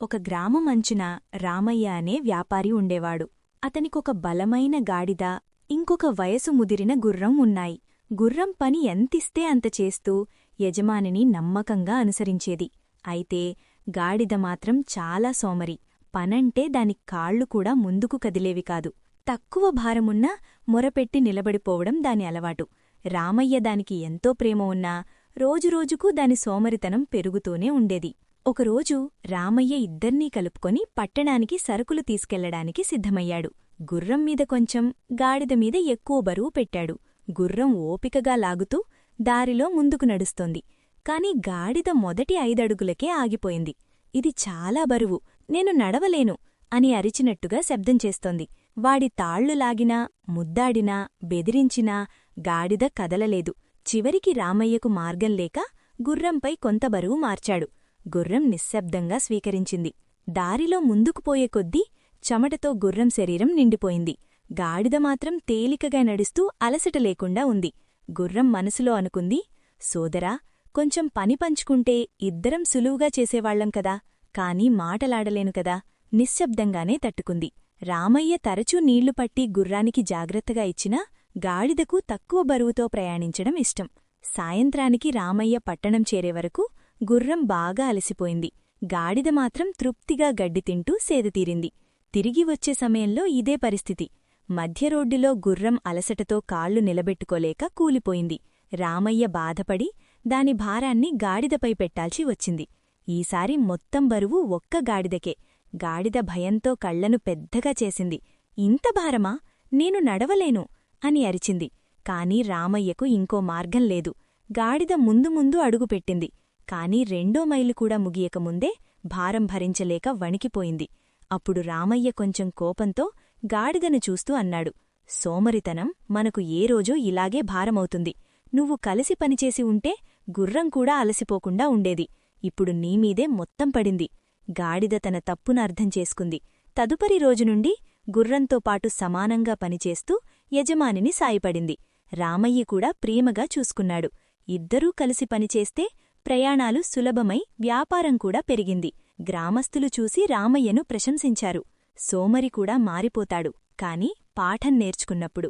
ఒక గ్రామం అంచున రామయ్య అనే వ్యాపారి ఉండేవాడు. అతనికొక బలమైన గాడిద, ఇంకొక వయసు ముదిరిన గుర్రం ఉన్నాయి. గుర్రం పని ఎంతిస్తే అంత చేస్తూ యజమానిని నమ్మకంగా అనుసరించేది. అయితే గాడిద మాత్రం చాలా సోమరి. పనంటే దాని కాళ్ళు కూడా ముందుకు కదిలేవి కాదు. తక్కువ భారమున్నా మొరపెట్టి నిలబడిపోవడం దాని అలవాటు. రామయ్య దానికి ఎంతో ప్రేమ ఉన్నా రోజురోజుకూ దాని సోమరితనం పెరుగుతూనే ఉండేది. ఒకరోజు రామయ్య ఇద్దర్నీ కలుపుకొని పట్టణానికి సరుకులు తీసుకెళ్లడానికి సిద్ధమయ్యాడు. గుర్రం మీద కొంచెం, గాడిద మీద ఎక్కువ బరువు పెట్టాడు. గుర్రం ఓపికగా లాగుతూ దారిలో ముందుకు నడుస్తోంది. కాని గాడిద మొదటి 5 అడుగులకే ఆగిపోయింది. ఇది చాలా బరువు, నేను నడవలేను అని అరిచినట్టుగా శబ్దం చేస్తోంది. వాడి తాళ్లు లాగినా, ముద్దాడినా, బెదిరించినా గాడిద కదలలేదు. చివరికి రామయ్యకు మార్గం లేక గుర్రంపై కొంత బరువు మార్చాడు. గుర్రం నిశ్శబ్దంగా స్వీకరించింది. దారిలో ముందుకు పోయే కొద్దీ చెమటతో గుర్రం శరీరం నిండిపోయింది. గాడిద మాత్రం తేలికగా నడుస్తూ అలసట లేకుండా ఉంది. గుర్రం మనసులో అనుకుంది, సోదరా, కొంచెం పని పంచుకుంటే ఇద్దరం సులువుగా చేసేవాళ్లం కదా, కాని మాటలాడలేను కదా. నిశ్శబ్దంగానే తట్టుకుంది. రామయ్య తరచూ నీళ్లు పట్టి గుర్రానికి జాగ్రత్తగా ఇచ్చినా గాడిదకు తక్కువ బరువుతో ప్రయాణించడం ఇష్టం. సాయంత్రానికి రామయ్య పట్టణం చేరేవరకు గుర్రం బాగా అలసిపోయింది. గాడిద మాత్రం తృప్తిగా గడ్డి తింటూ సేదతీరింది. తిరిగి వచ్చే సమయంలో ఇదే పరిస్థితి. మధ్య రోడ్డులో గుర్రం అలసటతో కాళ్లు నిలబెట్టుకోలేక కూలిపోయింది. రామయ్య బాధపడి దాని భారాన్ని గాడిదపై పెట్టాల్సి వచ్చింది. ఈసారి మొత్తం బరువు ఒక్క గాడిదకే. గాడిద భయంతో కళ్లను పెద్దగా చేసింది. ఇంత భారమా? నేను నడవలేను అని అరిచింది. కాని రామయ్యకు ఇంకో మార్గం లేదు. గాడిద ముందు ముందు అడుగుపెట్టింది. కాని 2వ మైలు కూడా ముగియకముందే భారం భరించలేక వణికిపోయింది. అప్పుడు రామయ్య కొంచెం కోపంతో గాడిదను చూస్తూ అన్నాడు, సోమరితనం మనకు ఏ రోజో ఇలాగే భారమవుతుంది. నువ్వు కలిసి పనిచేసి ఉంటే గుర్రం కూడా అలసిపోకుండా ఉండేది. ఇప్పుడు నీమీదే మొత్తం పడింది. గాడిద తన తప్పును అర్థం చేసుకుంది. తదుపరి రోజునుండి గుర్రంతో పాటు సమానంగా పనిచేస్తూ యజమానిని సాయపడింది. రామయ్య కూడా ప్రేమగా చూసుకున్నాడు. ఇద్దరూ కలిసి పనిచేస్తే ప్రయాణాలు సులభమై వ్యాపారం కూడా పెరిగింది. గ్రామస్థులు చూసి రామయ్యను ప్రశంసించారు. సోమరి కూడా మారిపోతాడు, కాని పాఠం నేర్చుకున్నప్పుడు.